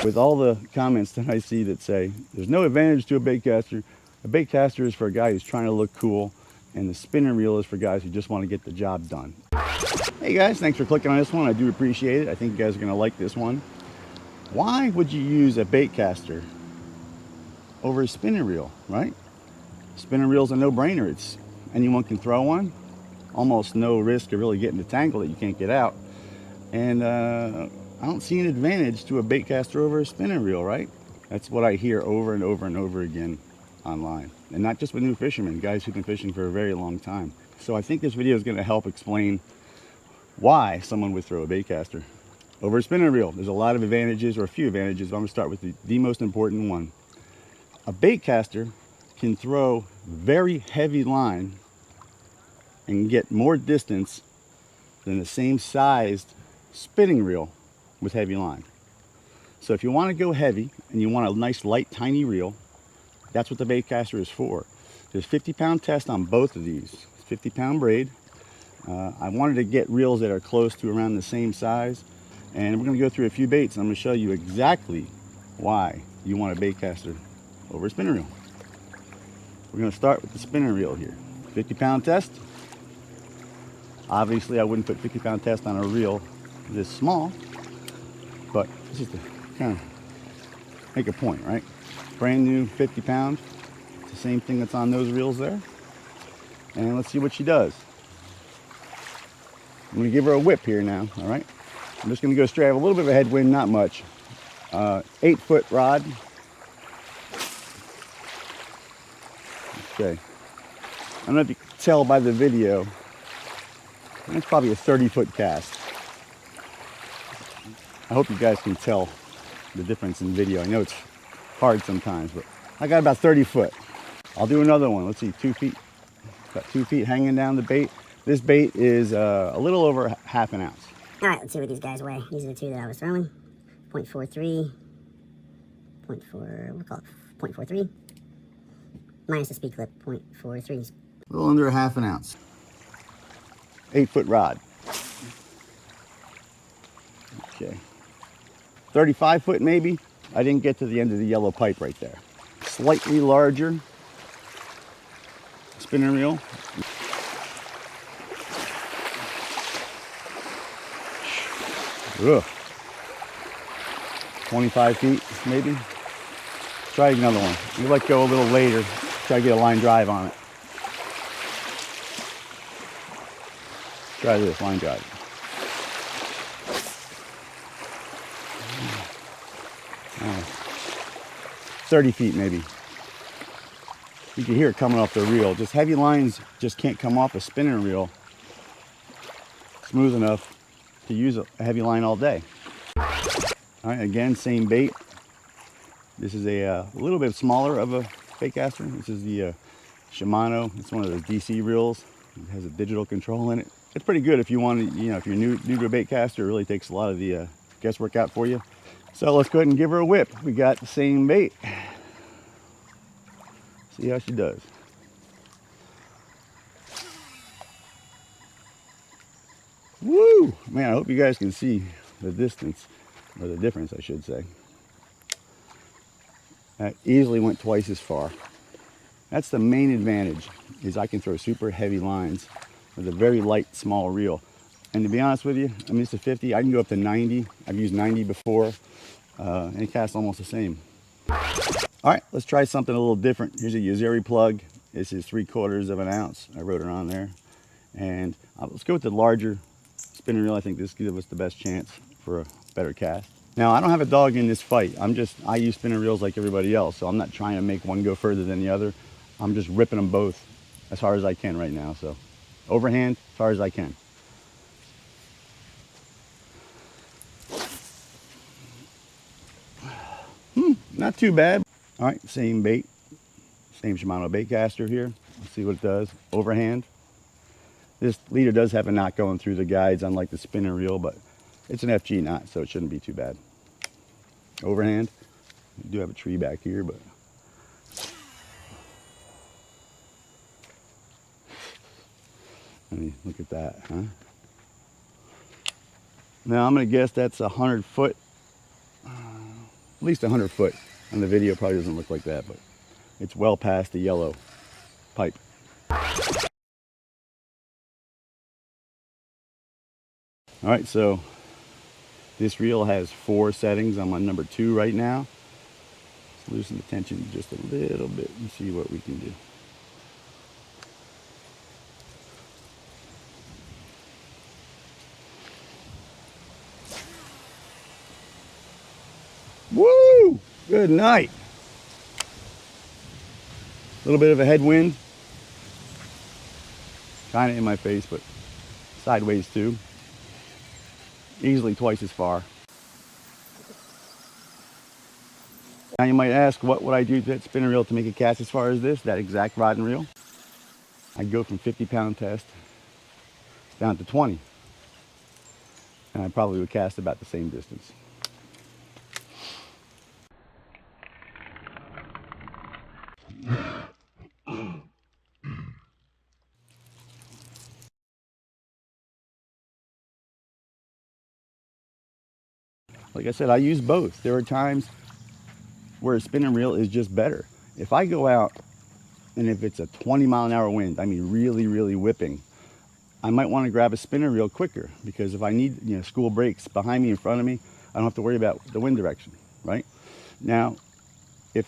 With all the comments that I see that say there's no advantage to a baitcaster. A baitcaster is for a guy who's trying to look cool, and the spinning reel is for guys who just want to get the job done. Hey guys, thanks for clicking on this one. I do appreciate it. I think you guys are going to like this one. Why would you use a baitcaster over a spinning reel, right? Spinning reel's a no-brainer. It's anyone can throw one. Almost no risk of really getting the tangle that you can't get out. And I don't see an advantage to a baitcaster over a spinning reel, right? That's what I hear over and over and over again online. And not just with new fishermen, guys who've been fishing for a very long time. So I think this video is going to help explain why someone would throw a baitcaster over a spinning reel. There's a lot of advantages, or a few advantages, but I'm going to start with the most important one. A baitcaster can throw very heavy line and get more distance than the same sized spinning reel with heavy line. So if you want to go heavy and you want a nice light tiny reel, that's what the baitcaster is for. There's 50-pound test on both of these. 50-pound braid. I wanted to get reels that are close to around the same size, and we're going to go through a few baits and I'm going to show you exactly why you want a baitcaster over a spinning reel. We're going to start with the spinning reel here. 50-pound test. Obviously I wouldn't put 50-pound test on a reel this small, but this is to kind of make a point, right? Brand new 50-pound. It's the same thing that's on those reels there. And let's see what she does. I'm going to give her a whip here now, all right? I'm just going to go straight. I have a little bit of a headwind, not much. 8-foot rod. Okay. I don't know if you can tell by the video. That's probably a 30-foot cast. I hope you guys can tell the difference in video. I know it's hard sometimes, but I got about 30 foot. I'll do another one. Let's see, 2 feet. Got 2 feet hanging down the bait. This bait is a little over half an ounce. All right, let's see what these guys weigh. These are the two that I was throwing. 0.43, 0.43, minus the speed clip, 0.43. A little under a half an ounce. 8-foot rod. Okay. 35 foot maybe. I didn't get to the end of the yellow pipe right there. Slightly larger spinning reel. Ugh. 25 feet maybe. Try another one. You let go a little later. Try to get a line drive on it. Try this, line drive. 30 feet maybe. You can hear it coming off the reel. Just heavy lines just can't come off a spinning reel smooth enough to use a heavy line all day. All right, again, same bait. This is a little bit smaller of a baitcaster. This is the Shimano. It's one of those DC reels. It has a digital control in it. It's pretty good if you want to, if you're new to a baitcaster. It really takes a lot of the guesswork out for you. So let's go ahead and give her a whip. We got the same bait. See how she does. Woo! Man, I hope you guys can see the distance, or the difference, I should say. That easily went twice as far. That's the main advantage, is I can throw super heavy lines with a very light, small reel. And to be honest with you, I mean, it's a 50. I can go up to 90. I've used 90 before, and it casts almost the same. All right, let's try something a little different. Here's a Yazeri plug. This is 3/4 of an ounce. I wrote it on there. And let's go with the larger spinning reel. I think this gives us the best chance for a better cast. Now, I don't have a dog in this fight. I use spinning reels like everybody else, so I'm not trying to make one go further than the other. I'm just ripping them both as hard as I can right now. So overhand, as far as I can. Not too bad. All right, same bait, same Shimano baitcaster here. Let's see what it does. Overhand. This leader does have a knot going through the guides, unlike the spinning reel, but it's an FG knot, so it shouldn't be too bad. Overhand. We do have a tree back here, but I mean, look at that, huh? Now I'm gonna guess that's 100 foot at least 100 foot. On the video, probably doesn't look like that, but it's well past the yellow pipe. All right, so this reel has 4 settings. I'm on number 2 right now. Let's loosen the tension just a little bit and see what we can do. Woo! Good night. A little bit of a headwind. Kind of in my face, but sideways too. Easily twice as far. Now you might ask, what would I do to that spinner reel to make a cast as far as this, that exact rod and reel? I'd go from 50-pound test down to 20. And I probably would cast about the same distance. Like I said, I use both. There are times where a spinning reel is just better. If I go out and if it's a 20-mile-an-hour wind, I mean really, really whipping, I might want to grab a spinner reel quicker, because if I need, school breaks behind me, in front of me, I don't have to worry about the wind direction, right? Now, if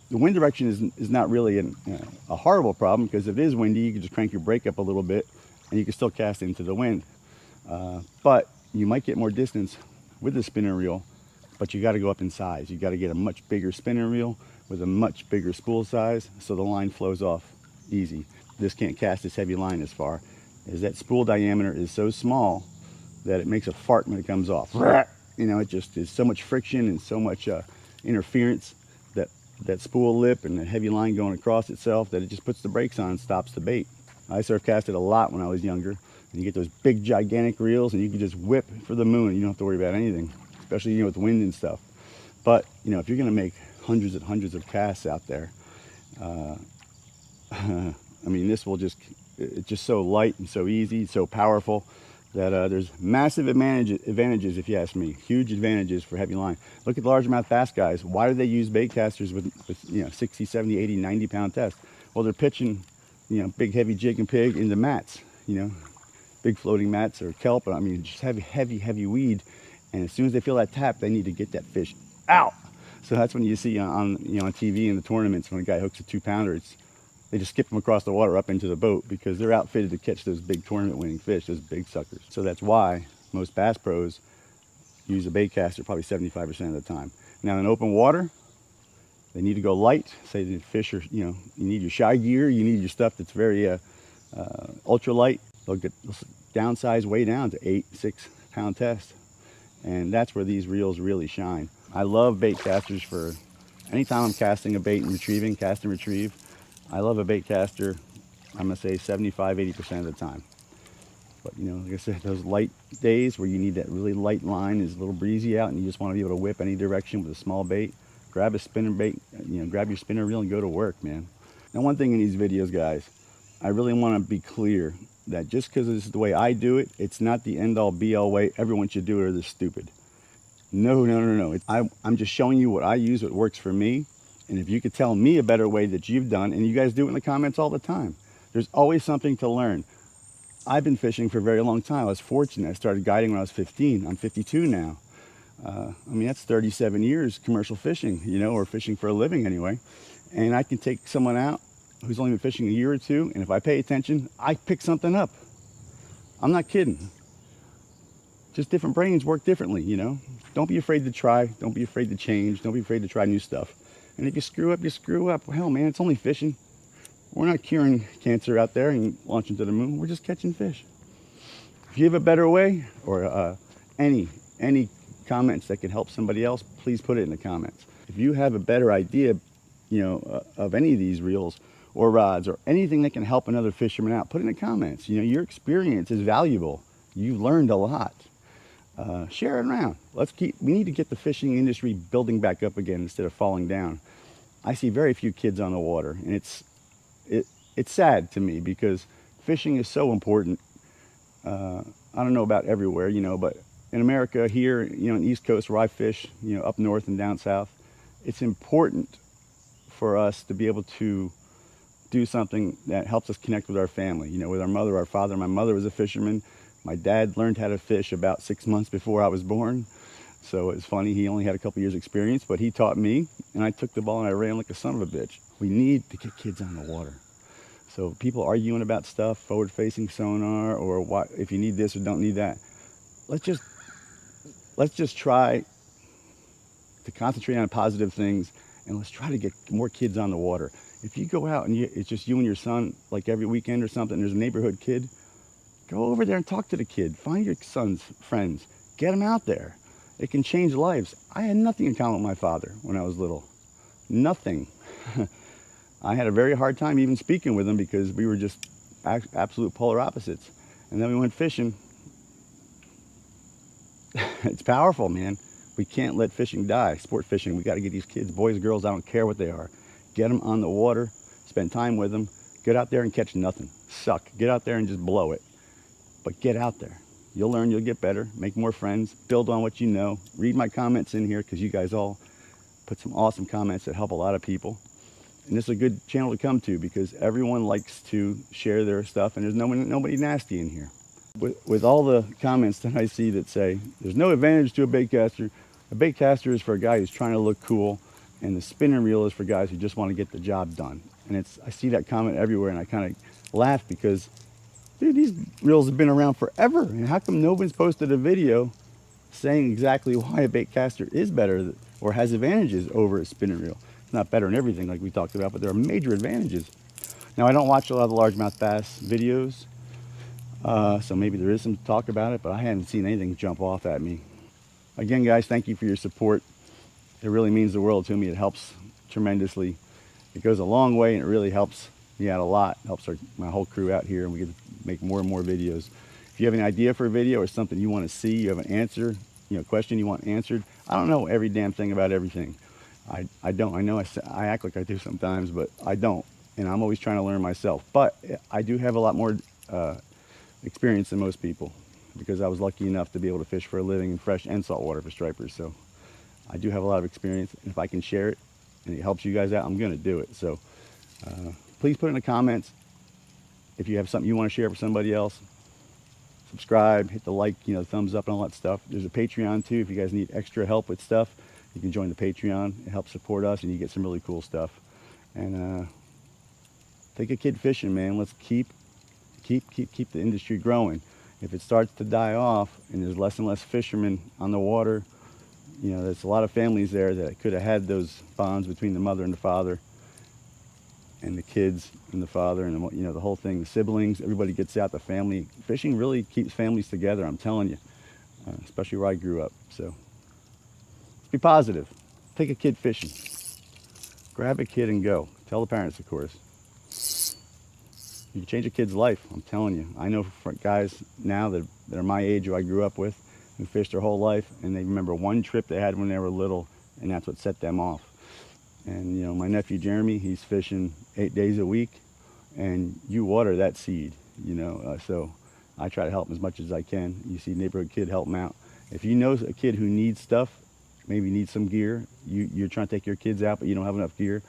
the wind direction is not really a horrible problem, because if it is windy, you can just crank your brake up a little bit and you can still cast into the wind. But you might get more distance with the spinner reel, but you got to go up in size. You got to get a much bigger spinner reel with a much bigger spool size, so the line flows off easy. This can't cast this heavy line as far, as that spool diameter is so small that it makes a fart when it comes off. It just is so much friction and so much interference, that spool lip and the heavy line going across itself, that it just puts the brakes on and stops the bait. I surf casted a lot when I was younger, and you get those big gigantic reels and you can just whip for the moon and you don't have to worry about anything, especially with wind and stuff. But if you're going to make hundreds and hundreds of casts out there, I mean, this will it's just so light and so easy, so powerful, that there's massive advantages, if you ask me. Huge advantages for heavy line. Look at the largemouth bass guys. Why do they use bait casters with 60, 70, 80, 90-pound tests? Well, they're pitching big heavy jig and pig into mats, big floating mats or kelp. I mean, just heavy weed. And as soon as they feel that tap, they need to get that fish out. So that's when you see on TV in the tournaments, when a guy hooks a 2-pounder, they just skip them across the water up into the boat, because they're outfitted to catch those big tournament winning fish, those big suckers. So that's why most bass pros use a bait caster probably 75% of the time. Now in open water, they need to go light. Say the fish are, you need your shy gear, you need your stuff that's very ultra light. They'll downsize way down to 8-6-pound test. And that's where these reels really shine. I love bait casters for anytime I'm casting a bait and retrieving, cast and retrieve. I love a bait caster, I'm gonna say 75-80% of the time. But like I said, those light days where you need that really light line, is a little breezy out and you just want to be able to whip any direction with a small bait, grab a spinner bait, grab your spinner reel and go to work, man. Now, one thing in these videos, guys, I really want to be clear that just because this is the way I do it, it's not the end-all be-all way everyone should do it or they're stupid. No. I'm just showing you what I use, what works for me. And if you could tell me a better way that you've done, and you guys do it in the comments all the time, there's always something to learn. I've been fishing for a very long time. I was fortunate. I started guiding when I was 15. I'm 52 now. I mean, that's 37 years commercial fishing, or fishing for a living anyway. And I can take someone out who's only been fishing a year or two, and if I pay attention, I pick something up. I'm not kidding. Just different brains work differently, Don't be afraid to try. Don't be afraid to change. Don't be afraid to try new stuff. And if you screw up, you screw up. Well, hell, man, it's only fishing. We're not curing cancer out there and launching to the moon. We're just catching fish. If you have a better way, or any comments that can help somebody else, please put it in the comments. If you have a better idea, of any of these reels or rods or anything that can help another fisherman out, put it in the comments. Your experience is valuable. You've learned a lot. Share it around. We need to get the fishing industry building back up again instead of falling down. I see very few kids on the water, and it's sad to me, because fishing is so important. I don't know about everywhere, but in America here, in the East Coast where I fish, up north and down south, it's important for us to be able to do something that helps us connect with our family, you know, with our mother, our father. My mother was a fisherman. My dad learned how to fish about 6 months before I was born. So it's funny, he only had a couple years experience, but he taught me, and I took the ball and I ran like a son of a bitch. We need to get kids on the water. So people arguing about stuff, forward-facing sonar, or what, if you need this or don't need that. Let's just try to concentrate on positive things, and let's try to get more kids on the water. If you go out and it's just you and your son, like every weekend or something, there's a neighborhood kid, go over there and talk to the kid. Find your son's friends. Get them out there. It can change lives. I had nothing in common with my father when I was little. Nothing. I had a very hard time even speaking with him because we were just absolute polar opposites. And then we went fishing. It's powerful, man. We can't let fishing die. Sport fishing, we got to get these kids, boys, girls, I don't care what they are. Get them on the water, spend time with them, get out there and catch nothing. Suck. Get out there and just blow it. But get out there. You'll learn, you'll get better, make more friends, build on what you know. Read my comments in here because you guys all put some awesome comments that help a lot of people. And this is a good channel to come to because everyone likes to share their stuff and there's nobody nasty in here. With all the comments that I see that say, there's no advantage to a baitcaster. A baitcaster is for a guy who's trying to look cool, and the spinning reel is for guys who just want to get the job done. And I see that comment everywhere, and I kind of laugh because, dude, these reels have been around forever. And how come nobody's posted a video saying exactly why a baitcaster is better or has advantages over a spinning reel? It's not better in everything like we talked about, but there are major advantages. Now, I don't watch a lot of the largemouth bass videos, so maybe there is some talk about it, but I haven't seen anything jump off at me. Again, guys, thank you for your support. It really means the world to me. It helps tremendously. It goes a long way, and it really helps me out a lot. It helps my whole crew out here, and we get to make more and more videos. If you have an idea for a video or something you want to see, you have an answer, question you want answered. I don't know every damn thing about everything. I don't. I know I act like I do sometimes, but I don't. And I'm always trying to learn myself. But I do have a lot more experience than most people because I was lucky enough to be able to fish for a living in fresh and saltwater for stripers. So I do have a lot of experience. And if I can share it and it helps you guys out, I'm going to do it. So please put in the comments if you have something you want to share with somebody else. Subscribe, hit the like, thumbs up and all that stuff. There's a Patreon too. If you guys need extra help with stuff, you can join the Patreon. It helps support us and you get some really cool stuff. And take a kid fishing, man. Let's keep the industry growing. If it starts to die off and there's less and less fishermen on the water, there's a lot of families there that could have had those bonds between the mother and the father and the kids and the father and the whole thing, the siblings, everybody gets out, the family. Fishing really keeps families together, I'm telling you, especially where I grew up. So be positive. Take a kid fishing. Grab a kid and go. Tell the parents, of course. You can change a kid's life, I'm telling you. I know for guys now that are my age who I grew up with, who fished their whole life, and they remember one trip they had when they were little, and that's what set them off. And my nephew Jeremy, he's fishing 8 days a week, and you water that seed, so I try to help him as much as I can. You see a neighborhood kid, help him out. If you know a kid who needs stuff, maybe needs some gear, you're trying to take your kids out but you don't have enough gear,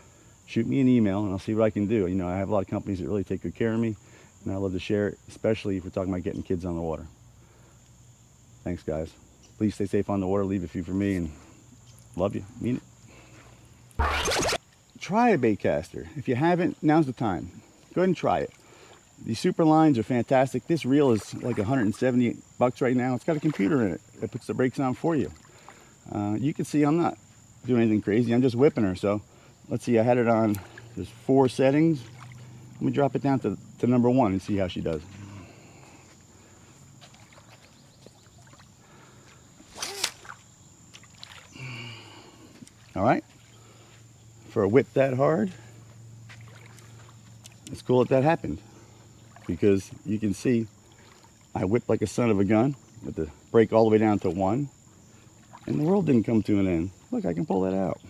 shoot me an email and I'll see what I can do. I have a lot of companies that really take good care of me, and I love to share it, especially if we're talking about getting kids on the water. Thanks, guys. Please stay safe on the water. Leave a few for me, and love you. Mean it. Try a baitcaster. If you haven't, now's the time. Go ahead and try it. These super lines are fantastic. This reel is like $170 right now. It's got a computer in it that puts the brakes on for you. You can see I'm not doing anything crazy. I'm just whipping her. So let's see, I had it on, there's 4 settings. Let me drop it down to number 1 and see how she does. All right, for a whip that hard, it's cool that happened because you can see I whipped like a son of a gun with the brake all the way down to 1, and the world didn't come to an end. Look, I can pull that out.